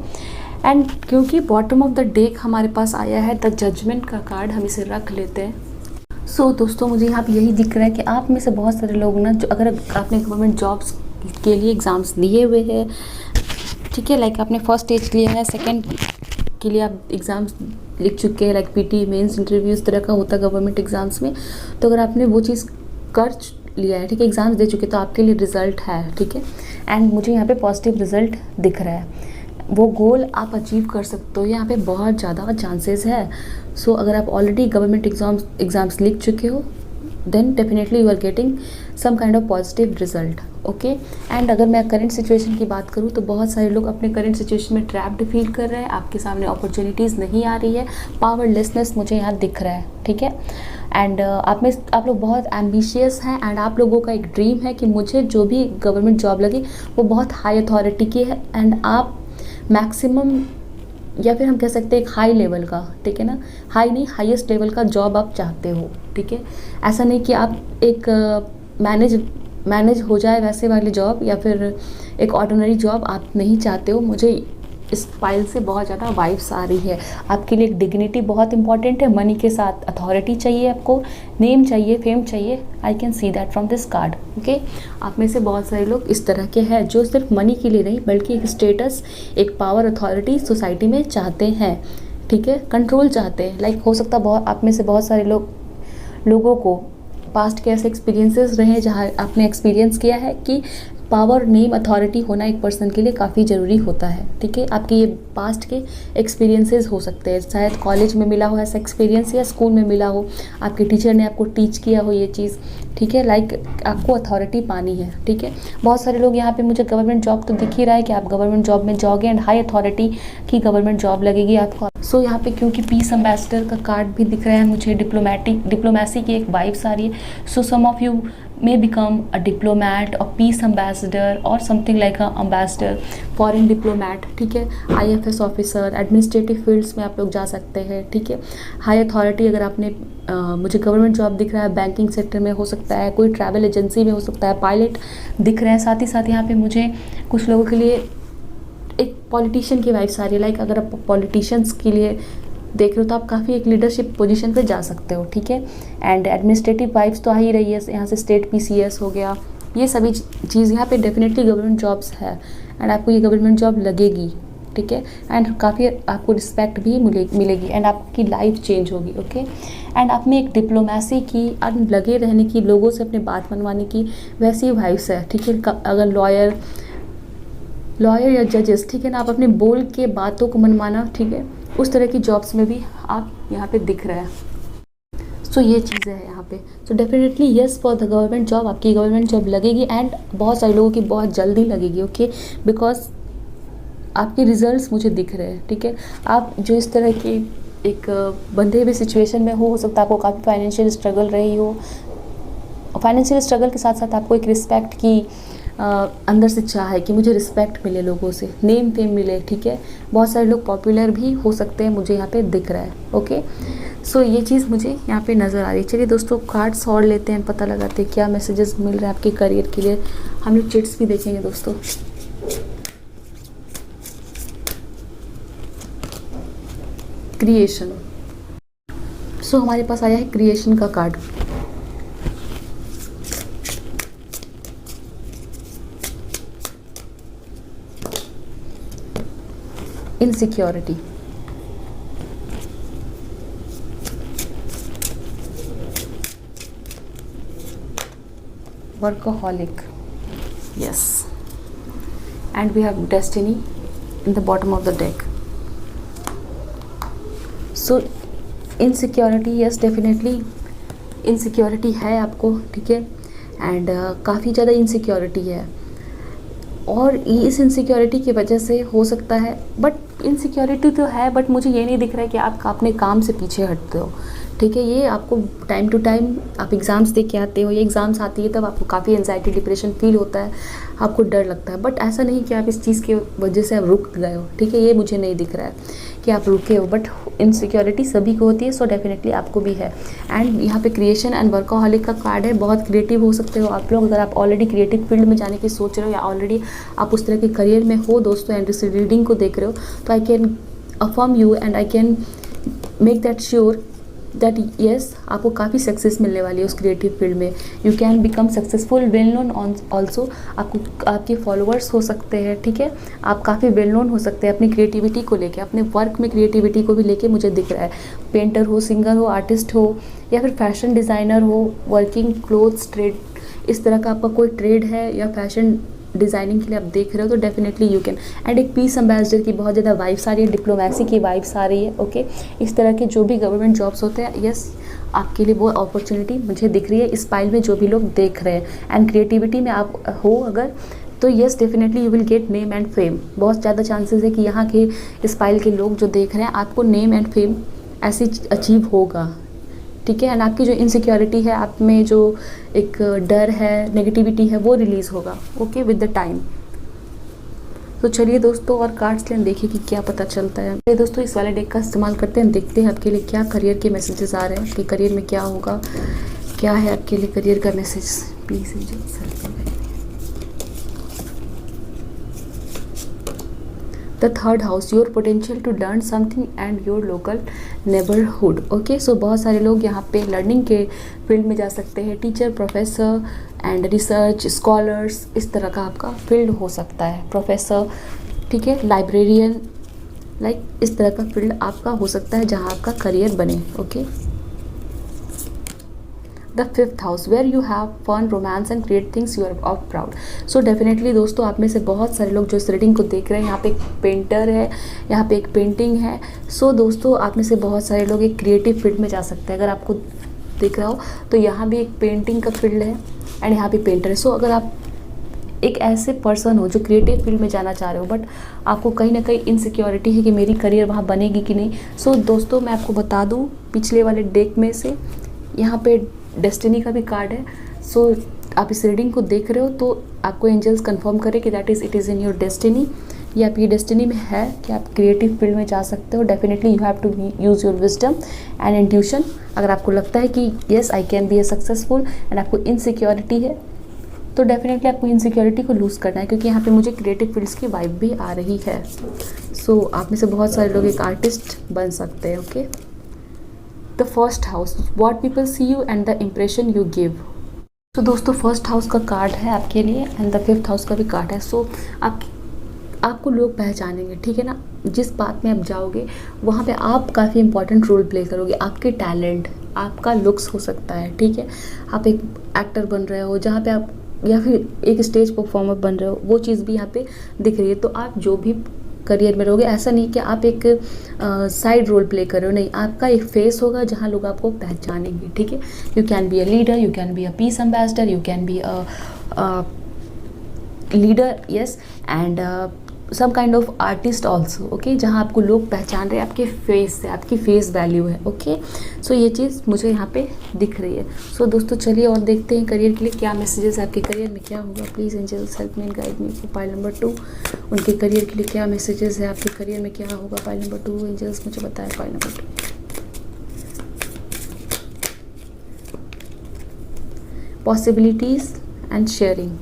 एंड क्योंकि बॉटम ऑफ द डेक हमारे पास आया है द जजमेंट का कार्ड, हम इसे रख लेते हैं। सो दोस्तों मुझे यहाँ पे यही दिख रहा है कि आप में से बहुत सारे लोग ना, जो अगर आपने गवर्नमेंट जॉब्स के लिए एग्ज़ाम्स दिए हुए हैं, ठीक है, लाइक आपने फर्स्ट स्टेज लिया है, सेकंड के लिए आप एग्ज़ाम्स लिख चुके हैं, लाइक पीटी, मेंस, इंटरव्यू इस तरह का होता है गवर्नमेंट एग्ज़ाम्स में। तो अगर आपने वो चीज़ कर लिया है, ठीक है, एग्ज़ाम्स दे चुके, तो आपके लिए रिज़ल्ट है, ठीक है। एंड मुझे यहाँ पे पॉजिटिव रिज़ल्ट दिख रहा है, वो गोल आप अचीव कर सकते हो, यहाँ पे बहुत ज़्यादा चांसेस है। सो अगर आप ऑलरेडी गवर्नमेंट एग्ज़ाम्स लिख चुके हो then definitely you are getting some kind of positive result, okay. And अगर मैं करंट सिचुएशन की बात करूँ तो बहुत सारे लोग अपने करंट सिचुएशन में ट्रैप्ड फील कर रहे हैं, आपके सामने अपॉर्चुनिटीज़ नहीं आ रही है, पावरलेसनेस मुझे यहाँ दिख रहा है, ठीक है। एंड आप लोग बहुत एम्बिशियस हैं एंड आप लोगों का एक ड्रीम है कि मुझे जो भी गवर्नमेंट जॉब लगे वो बहुत हाई अथॉरिटी की है एंड आप मैक्सिमम, या फिर हम कह सकते हैं एक हाई लेवल का, ठीक है ना, हाई नहीं हाईएस्ट लेवल का जॉब आप चाहते हो, ठीक है। ऐसा नहीं कि आप एक मैनेज हो जाए वैसे वाली जॉब या फिर एक ऑर्डिनरी जॉब आप नहीं चाहते हो। मुझे इस फाइल से बहुत ज़्यादा वाइब्स आ रही है। आपके लिए डिग्निटी बहुत इंपॉर्टेंट है, मनी के साथ अथॉरिटी चाहिए, आपको नेम चाहिए, फेम चाहिए। I can see that from this card. Okay, आप में से बहुत सारे लोग इस तरह के हैं जो सिर्फ मनी के लिए नहीं बल्कि एक स्टेटस, एक पावर, अथॉरिटी सोसाइटी में चाहते हैं। ठीक है, कंट्रोल चाहते हैं। लाइक हो सकता है बहुत आप में से बहुत सारे लोगों को पास्ट के ऐसे एक्सपीरियंसेस रहे हैं जहाँ आपने एक्सपीरियंस किया है कि पावर, नेम, अथॉरिटी होना एक पर्सन के लिए काफ़ी ज़रूरी होता है। ठीक है, आपके ये पास्ट के एक्सपीरियंसेस हो सकते हैं, शायद कॉलेज में मिला हो ऐसा एक्सपीरियंस या स्कूल में मिला हो, आपके टीचर ने आपको टीच किया हो ये चीज़। ठीक है, लाइक आपको अथॉरिटी पानी है। ठीक है, बहुत सारे लोग यहाँ पे मुझे गवर्नमेंट जॉब तो दिख ही रहा है कि आप गवर्नमेंट जॉब में जाओगे एंड हाई अथॉरिटी की गवर्नमेंट जॉब लगेगी आपको। सो यहाँ पे क्योंकि पीस एम्बेसडर का कार्ड भी दिख रहा है मुझे, डिप्लोमेसी की एक वाइब्स आ रही है। So some of you may become a diplomat or peace ambassador or something like a ambassador, foreign diplomat। ठीक है, IFS ऑफिसर, एडमिनिस्ट्रेटिव फील्ड्स में आप लोग जा सकते हैं। ठीक है, हाई अथॉरिटी अगर आपने मुझे गवर्नमेंट जॉब दिख रहा है, बैंकिंग सेक्टर में हो सकता है, कोई ट्रैवल एजेंसी में हो सकता है, पायलट दिख रहे हैं। साथ ही साथ यहाँ पे मुझे कुछ लोगों के लिए एक पॉलिटिशियन की वाइब्स आ रही है। लाइक अगर आप पॉलिटिशियंस के लिए देख रहे हो तो आप काफ़ी एक लीडरशिप पोजीशन पे जा सकते हो। ठीक है, एंड एडमिनिस्ट्रेटिव वाइब्स तो आ ही रही है, यहाँ से स्टेट PCS हो गया, ये सभी चीज़ यहाँ पे डेफिनेटली गवर्नमेंट जॉब्स है एंड आपको ये गवर्नमेंट जॉब लगेगी। ठीक है, एंड काफ़ी आपको रिस्पेक्ट भी मिलेगी एंड आपकी लाइफ चेंज होगी। ओके, एंड आप में एक डिप्लोमेसी की लगे रहने की, लोगों से अपने बात मनवाने की वैसी वाइब्स है। ठीक है, अगर लॉयर या जजेस, ठीक है ना, आप अपने बोल के बातों को मनवाना, ठीक है, उस तरह की जॉब्स में भी आप यहाँ पे दिख रहे हैं। सो ये चीज़ें हैं यहाँ पे। So definitely yes for the government job, आपकी गवर्नमेंट जॉब लगेगी एंड बहुत सारे लोगों की बहुत जल्दी लगेगी। ओके, बिकॉज आपके रिजल्ट्स मुझे दिख रहे हैं। ठीक है, आप जो इस तरह की एक बंधे हुए सिचुएशन में हो सकता है आपको काफ़ी फाइनेंशियल स्ट्रगल रही हो, फाइनेंशियल स्ट्रगल के साथ साथ आपको एक रिस्पेक्ट की अंदर से चाह है कि मुझे रिस्पेक्ट मिले, लोगों से नेम फेम मिले। ठीक है, बहुत सारे लोग पॉपुलर भी हो सकते हैं, मुझे यहाँ पे दिख रहा है। ओके, सो ये चीज़ मुझे यहाँ पे नज़र आ रही है। चलिए दोस्तों, कार्ड्स और लेते हैं, पता लगाते हैं क्या मैसेजेस मिल रहे हैं आपके करियर के लिए। हम लोग चिट्स भी देखेंगे दोस्तों। क्रिएशन, सो हमारे पास आया है क्रिएशन का card. Insecurity, workaholic, yes, and we have destiny in the bottom of the deck. So insecurity, yes, definitely insecurity है आपको। ठीक है, एंड काफ़ी ज़्यादा इनसिक्योरिटी है और इस इनसिक्योरिटी की वजह से हो सकता है, बट इनसिक्योरिटी तो है, बट मुझे ये नहीं दिख रहा है कि आप अपने काम से पीछे हटते हो। ठीक है, ये आपको टाइम टू टाइम आप एग्ज़ाम्स दे के आते हो, ये एग्ज़ाम्स आती है तब आपको काफ़ी एंजाइटी, डिप्रेशन फील होता है, आपको डर लगता है, बट ऐसा नहीं कि आप इस चीज़ की वजह से आप रुक गए हो। ठीक है, ये मुझे नहीं दिख रहा है कि आप रुके हो, बट इनसिक्योरिटी सभी को होती है, सो डेफिनेटली आपको भी है। एंड यहाँ पे क्रिएशन एंड वर्कोहॉलिक का कार्ड है। बहुत क्रिएटिव हो सकते हो आप लोग, अगर आप ऑलरेडी क्रिएटिव फील्ड में जाने की सोच रहे हो या ऑलरेडी आप उस तरह के करियर में हो दोस्तों एंड इस रीडिंग को देख रहे हो, तो I can affirm you and I can make that sure that yes, आपको काफ़ी सक्सेस मिलने वाली है उस क्रिएटिव फील्ड में। You can become successful, well known also, आपके फॉलोअर्स हो सकते हैं। ठीक है, आप काफ़ी वेल नोन हो सकते हैं अपनी क्रिएटिविटी को लेके, अपने वर्क में क्रिएटिविटी को भी लेके मुझे दिख रहा है। पेंटर हो, सिंगर हो, आर्टिस्ट हो या फिर फैशन डिज़ाइनर हो, वर्किंग क्लोथ्स ट्रेड, इस तरह का आपका कोई ट्रेड है या फैशन डिज़ाइनिंग के लिए आप देख रहे हो तो डेफिनेटली यू कैन। एंड एक पीस एम्बेसडर की बहुत ज़्यादा वाइब्स आ रही है, डिप्लोमेसी की वाइब्स आ रही है। ओके, इस तरह के जो भी गवर्नमेंट जॉब्स होते हैं, यस, आपके लिए वो अपॉर्चुनिटी मुझे दिख रही है इस फाइल में जो भी लोग देख रहे हैं। एंड क्रिएटिविटी में आप हो अगर, तो yes definitely you will get name and fame. बहुत ज़्यादा चांसेस है कि यहाँ के इस फाइल के लोग जो देख रहे हैं, आपको नेम एंड फेम ऐसे अचीव होगा। ठीक है, एंड आपकी जो इनसिक्योरिटी है, आप में जो एक डर है, नेगेटिविटी है, वो रिलीज़ होगा। Okay, with the time. तो चलिए दोस्तों, और कार्ड्स लें, देखिए कि क्या पता चलता है। चलिए दोस्तों, इस वाले डेक का इस्तेमाल करते हैं, देखते हैं आपके लिए क्या करियर के मैसेजेस आ रहे हैं, कि करियर में क्या होगा, क्या है आपके लिए करियर का message. Please the third house, your potential to learn something and your local neighbourhood. Okay, so बहुत सारे लोग यहाँ पे लर्निंग के फील्ड में जा सकते हैं, teacher, professor and research scholars, इस तरह का आपका फील्ड हो सकता है, प्रोफेसर, ठीक है, लाइब्रेरियन, लाइक इस तरह का फील्ड आपका हो सकता है जहाँ आपका करियर बने। Okay, the fifth house, where you have fun, romance and create things you are of proud. So definitely दोस्तों, आप में से बहुत सारे लोग जो इस रीडिंग को देख रहे हैं, यहाँ पे एक पेंटर है, यहाँ पे एक पेंटिंग है। सो दोस्तों, आप में से बहुत सारे लोग एक क्रिएटिव फील्ड में जा सकते हैं। अगर आपको दिख रहा हो तो यहाँ भी एक पेंटिंग का फील्ड है एंड यहाँ भी पेंटर है। सो अगर आप एक ऐसे पर्सन हो जो क्रिएटिव फील्ड में जाना चाह रहे हो, बट आपको कहीं ना कहीं इनसिक्योरिटी है कि मेरी करियर वहाँ बनेगी कि नहीं। सो दोस्तों, मैं आपको बता दूँ, पिछले वाले डेक में से यहाँ पे डेस्टिनी का भी कार्ड है। सो आप इस रीडिंग को देख रहे हो तो आपको एंजल्स कंफर्म करें कि that is it is in your destiny, या आपकी डेस्टिनी में है कि आप क्रिएटिव फील्ड में जा सकते हो। Definitely you have to use your wisdom and intuition. अगर आपको लगता है कि yes I can be a successful and आपको इनसिक्योरिटी है, तो डेफिनेटली आपको इनसिक्योरिटी को लूज़ करना है, क्योंकि यहाँ पे मुझे क्रिएटिव फील्ड्स की वाइब भी आ रही है। सो आप में से बहुत सारे लोग एक आर्टिस्ट बन सकते हैं। Okay, the first house, what people see you and the impression you give. तो दोस्तों, फर्स्ट हाउस का कार्ड है आपके लिए एंड द फिफ्थ हाउस का भी कार्ड है। सो आपको लोग पहचानेंगे, ठीक है ना। जिस बात में आप जाओगे वहाँ पे आप काफ़ी इंपॉर्टेंट रोल प्ले करोगे। आपके टैलेंट, आपका लुक्स हो सकता है, ठीक है, आप एक एक्टर बन रहे हो जहाँ पे आप, या फिर एक स्टेज परफॉर्मर बन रहे हो, वो चीज़ भी यहाँ पे दिख रही है। तो आप जो भी करियर में रहोगे, ऐसा नहीं कि आप एक साइड रोल प्ले कर रहे हो, नहीं, आपका एक फेस होगा जहाँ लोग आपको पहचानेंगे, ठीक है। You can be a leader, you can be a peace ambassador, you can be a leader, yes, and some kind of artist also. Okay, जहाँ आपको लोग पहचान रहे हैं आपके फेस से, आपकी फेस वैल्यू है। ओके, सो ये चीज़ मुझे यहाँ पे दिख रही है। सो दोस्तों, चलिए और देखते हैं करियर के लिए क्या मैसेजेस, आपके करियर में क्या होगा। Please angels help me and guide me for pile number 2। उनके करियर के लिए क्या मैसेजेस है, आपके करियर में क्या होगा। पाइल नंबर 2, एंजल्स मुझे बताएं। Pile number 2, possibilities and sharing.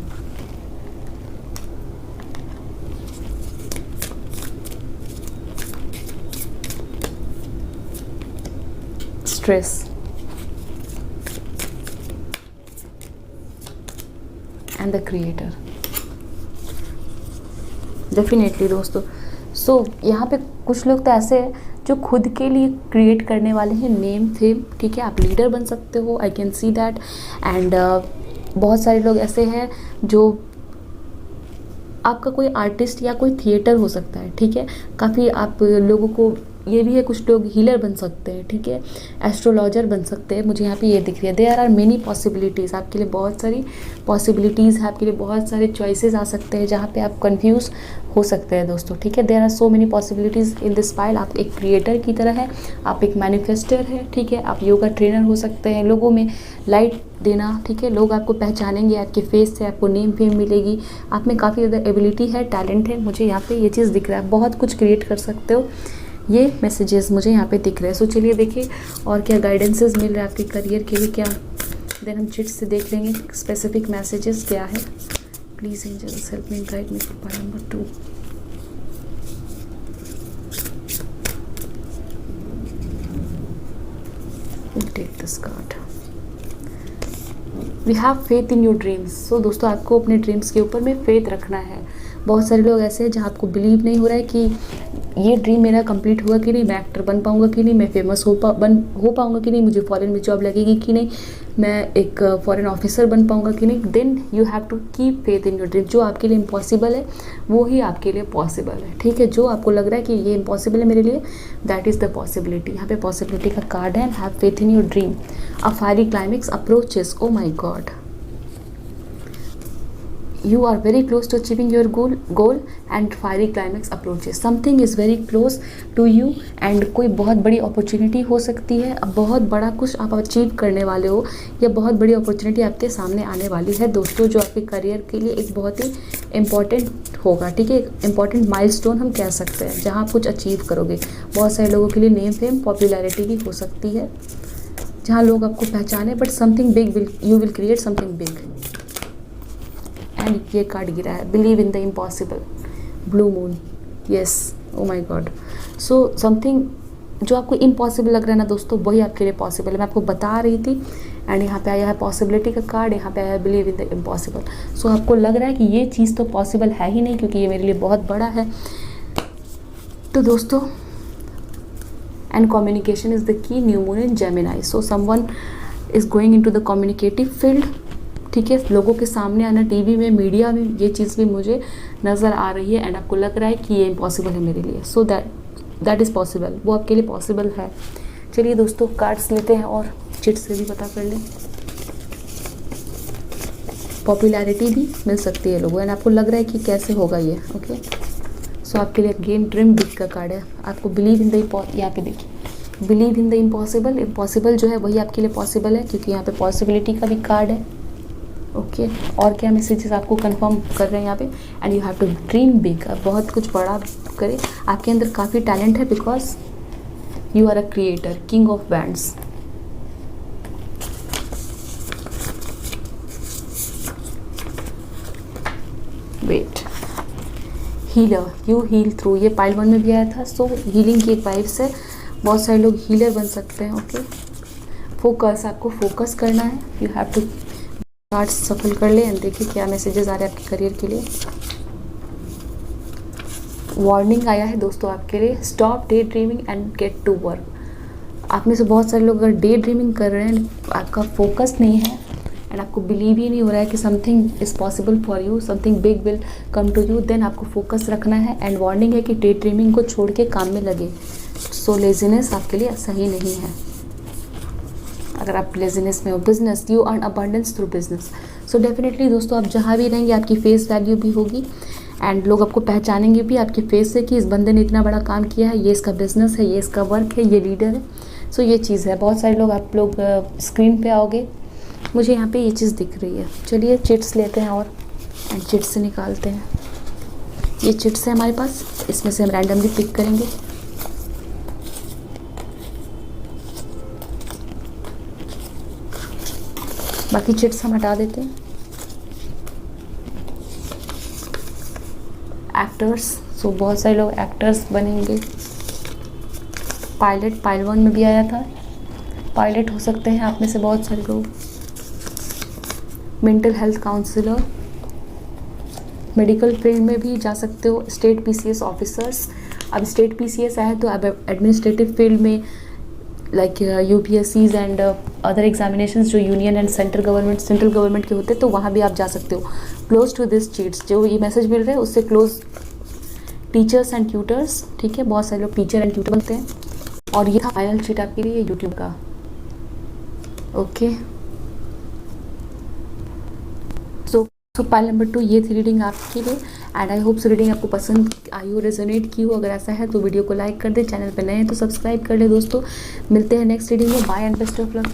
Stress, and the creator. Definitely दोस्तों, सो यहाँ पे कुछ लोग तो ऐसे हैं जो खुद के लिए क्रिएट करने वाले हैं नेम फेम, ठीक है। आप लीडर बन सकते हो, I can see that. And बहुत सारे लोग ऐसे हैं जो, आपका कोई आर्टिस्ट या कोई थिएटर हो सकता है, ठीक है। काफ़ी आप लोगों को ये भी है, कुछ लोग हीलर बन सकते हैं, ठीक है, एस्ट्रोलॉजर बन सकते हैं। मुझे यहाँ पे ये दिख रही है, देयर आर मेनी पॉसिबिलिटीज़। आपके लिए बहुत सारी पॉसिबिलिटीज़ है, आपके लिए बहुत सारे चॉइसेस आ सकते हैं जहाँ पे आप कंफ्यूज हो सकते हैं दोस्तों, ठीक है। There are so many possibilities in this file. आप एक क्रिएटर की तरह है, आप एक मैनिफेस्टर है, ठीक है, आप योगा ट्रेनर हो सकते हैं, लोगों में लाइट देना, ठीक है, लोग आपको पहचानेंगे आपके फेस से, आपको नेम फेम मिलेगी, आप में काफ़ी ज़्यादा एबिलिटी है, टैलेंट है। मुझे यहाँ पे ये चीज़ दिख रहा है, बहुत कुछ क्रिएट कर सकते हो, ये मैसेजेस मुझे यहाँ पे दिख रहे हैं। सो चलिए देखिए और क्या गाइडेंसेस मिल रहा है आपके करियर के लिए, क्या देन हम चिट से देख लेंगे स्पेसिफिक मैसेजेस क्या है। Please angels help me guide me for pile number 2। We'll take this card. We have faith in your dreams. So दोस्तों, आपको अपने ड्रीम्स के ऊपर में फेथ रखना है। बहुत सारे लोग ऐसे हैं जहाँ आपको बिलीव नहीं हो रहा है कि ये ड्रीम मेरा कंप्लीट हुआ कि नहीं, मैं एक्टर बन पाऊँगा कि नहीं, मैं फेमस हो पाऊँगा कि नहीं, मुझे फॉरेन में जॉब लगेगी कि नहीं, मैं एक फॉरेन ऑफिसर बन पाऊँगा कि नहीं। Then you have to keep faith in your dream. जो आपके लिए इम्पॉसिबल है वो ही आपके लिए पॉसिबल है, ठीक है। जो आपको लग रहा है कि ये इम्पॉसिबल है मेरे लिए, दैट इज़ द पॉसिबिलिटी। यहाँ पे पॉसिबिलिटी का कार्ड है, have faith in your dream. A fiery climax approaches, oh my god, you are very close to achieving your goal and fiery climax approaches. Something is very close to you and कोई बहुत बड़ी opportunity हो सकती है। अब बहुत बड़ा कुछ आप अचीव करने वाले हो, या बहुत बड़ी अपॉर्चुनिटी आपके सामने आने वाली है दोस्तों, जो आपके करियर के लिए एक बहुत ही इम्पॉर्टेंट होगा, ठीक है। एक इम्पॉर्टेंट माइलस्टोन हम कह सकते हैं, जहाँ आप कुछ अचीव करोगे। बहुत सारे लोगों के लिए नेम फेम पॉपुलैरिटी भी हो सकती है, जहाँ लोग आपको पहचाने, but something big you will create something big. And ये कार्ड गिरा है, believe in the impossible, blue moon, yes, O my God. So something जो आपको इम्पॉसिबल लग रहा है ना दोस्तों, वही आपके लिए पॉसिबल है। मैं आपको बता रही थी। एंड यहाँ पे आया है पॉसिबिलिटी का कार्ड, यहाँ पे आया है बिलीव इन द इम्पॉसिबल। सो आपको लग रहा है कि ये चीज़ तो पॉसिबल है ही नहीं, क्योंकि ये मेरे लिए बहुत बड़ा है। तो दोस्तों, and communication is the key, new moon in Gemini. So someone is going into the communicative field. ठीक है, लोगों के सामने आना, टीवी में, मीडिया में, ये चीज़ भी मुझे नज़र आ रही है। एंड आपको लग रहा है कि ये इम्पॉसिबल है मेरे लिए। सो दैट इज़ पॉसिबल, वो आपके लिए पॉसिबल है। चलिए दोस्तों, कार्ड्स लेते हैं और चिट से भी पता कर लें। पॉपुलैरिटी भी मिल सकती है लोगों, एंड आपको लग रहा है कि कैसे होगा ये। ओके, सो आपके लिए अगेन ड्रीम बिग का कार्ड है। आपको बिलीव इन द, यहाँ पे देखिए, believe in the impossible. Impossible जो है वही आपके लिए पॉसिबल है, क्योंकि यहाँ पे पॉसिबिलिटी का भी कार्ड है। ओके, और क्या मैसेजेस आपको कंफर्म कर रहे हैं यहाँ पे, and you have to dream big. अब बहुत कुछ बड़ा करें, आपके अंदर काफ़ी टैलेंट है, because you are a creator, king of bands. Wait, healer, you heal through, ये पाइल 1 में भी आया था। सो हीलिंग की एक वाइब्स है, बहुत सारे लोग हीलर बन सकते हैं। ओके, फोकस, आपको फोकस करना है। यू हैव टू, कार्ड्स सफल कर ले एंड देखिए क्या मैसेजेस आ रहे हैं आपके करियर के लिए। वार्निंग आया है दोस्तों आपके लिए, stop daydreaming and get to work. आप में से बहुत सारे लोग अगर डे ड्रीमिंग कर रहे हैं, आपका फोकस नहीं है, एंड आपको बिलीव ही नहीं हो रहा है कि something is possible for you, something big will come to you, then आपको फोकस रखना है। एंड वार्निंग है कि डे ड्रीमिंग को छोड़ के काम में लगे। सो लेजीनेस आपके लिए सही नहीं है। अगर आप लेजीनेस में हो, business, you earn abundance through business. So definitely दोस्तों, आप जहाँ भी रहेंगे आपकी फेस वैल्यू भी होगी, एंड लोग आपको पहचानेंगे भी आपके फेस से कि इस बंदे ने इतना बड़ा काम किया है, ये इसका बिजनेस है, ये इसका वर्क है, ये लीडर है। सो ये चीज़ है, बहुत सारे लोग, आप लोग स्क्रीन पे आओगे, मुझे यहाँ पे ये चीज़ दिख रही है। चलिए चिट्स लेते हैं और एंड चिट्स से निकालते हैं। ये चिट्स है हमारे पास, इसमें से हम रैंडमली पिक करेंगे। बाकी चिट्स हम हटा देते हैं। एक्टर्स, सो बहुत सारे लोग एक्टर्स बनेंगे। पायलट, पाइल 1 में भी आया था, पायलट हो सकते हैं आप में से बहुत सारे लोग। Mental health counsellor, medical field में भी जा सकते हो। स्टेट पीसीएस ऑफिसर्स, अब स्टेट पीसीएस आए तो अब एडमिनिस्ट्रेटिव फील्ड में like UPSCs and other examinations जो यूनियन एंड सेंट्रल गवर्नमेंट के होते हैं, तो वहाँ भी आप जा सकते हो। क्लोज टू दिस चीट्स, जो ये मैसेज मिल रहे हैं उससे क्लोज। टीचर्स एंड ट्यूटर्स, ठीक है, बहुत सारे लोग टीचर एंड ट्यूटर बनते हैं। और ये था फाइनल चीट आपके लिए यूट्यूब का। ओके, सो पाइल नंबर 2 ये थी रीडिंग आपके लिए, and I hope so reading आपको पसंद आई हो, रेजोनेट की हो। अगर ऐसा है तो वीडियो को लाइक कर दे, चैनल पे नए हैं तो सब्सक्राइब कर ले दोस्तों। मिलते हैं नेक्स्ट रीडिंग में, bye and best of luck.